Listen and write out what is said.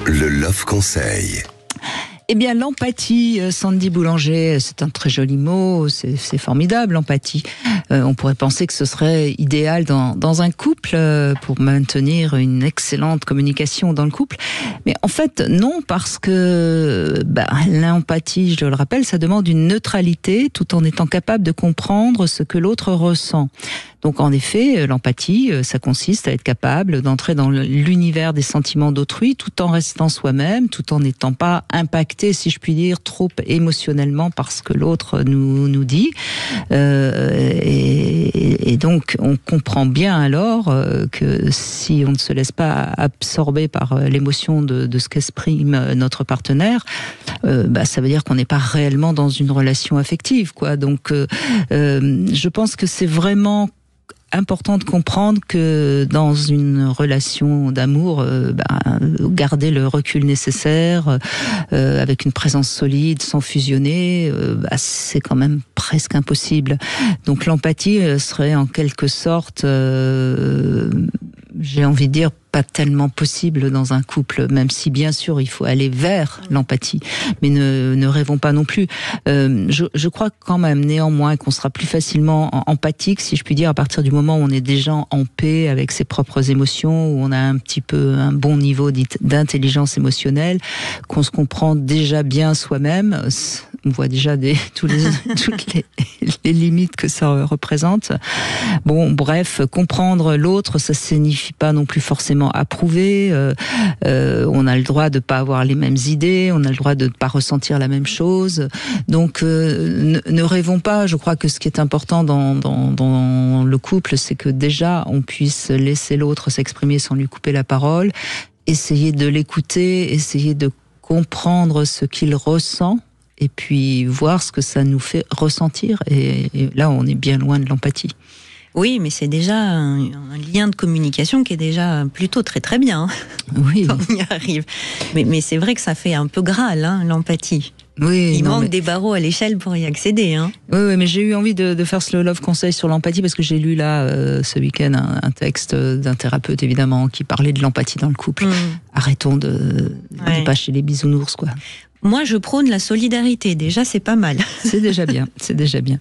Le Love Conseil. Eh bien, l'empathie, Sandy Boulanger, c'est un très joli mot, c'est formidable, l'empathie. On pourrait penser que ce serait idéal dans un couple pour maintenir une excellente communication dans le couple. Mais en fait, non, parce que l'empathie, je le rappelle, ça demande une neutralité tout en étant capable de comprendre ce que l'autre ressent. Donc en effet, l'empathie, ça consiste à être capable d'entrer dans l'univers des sentiments d'autrui tout en restant soi-même, tout en n'étant pas impacté, si je puis dire, trop émotionnellement par ce que l'autre nous dit. Et donc on comprend bien alors que si on ne se laisse pas absorber par l'émotion de ce qu'exprime notre partenaire, ça veut dire qu'on n'est pas réellement dans une relation affective, quoi. Donc je pense que c'est vraiment important de comprendre que dans une relation d'amour, garder le recul nécessaire, avec une présence solide, sans fusionner, c'est quand même presque impossible. Donc l'empathie serait en quelque sorte, j'ai envie de dire, pas tellement possible dans un couple, même si bien sûr il faut aller vers l'empathie, mais ne rêvons pas non plus. Je crois quand même néanmoins qu'on sera plus facilement empathique, si je puis dire, à partir du moment où on est déjà en paix avec ses propres émotions, où on a un petit peu un bon niveau d'intelligence émotionnelle, qu'on se comprend déjà bien soi-même. On voit déjà toutes les limites que ça représente. Bon, bref, comprendre l'autre, ça signifie pas non plus forcément approuver. On a le droit de pas avoir les mêmes idées, on a le droit de pas ressentir la même chose. Donc, ne rêvons pas. Je crois que ce qui est important dans le couple, c'est que déjà on puisse laisser l'autre s'exprimer sans lui couper la parole, essayer de l'écouter, essayer de comprendre ce qu'il ressent, et puis voir ce que ça nous fait ressentir. Et là, on est bien loin de l'empathie. Oui, mais c'est déjà un lien de communication qui est déjà plutôt très très bien. Oui. On y arrive. Mais c'est vrai que ça fait un peu Graal, l'empathie. Oui, il manque des barreaux à l'échelle pour y accéder. Oui, mais j'ai eu envie de faire ce Love Conseil sur l'empathie parce que j'ai lu là, ce week-end, un texte d'un thérapeute, évidemment, qui parlait de l'empathie dans le couple. Arrêtons de pas chez les bisounours, quoi. Moi, je prône la solidarité. Déjà, c'est pas mal. C'est déjà bien, c'est déjà bien.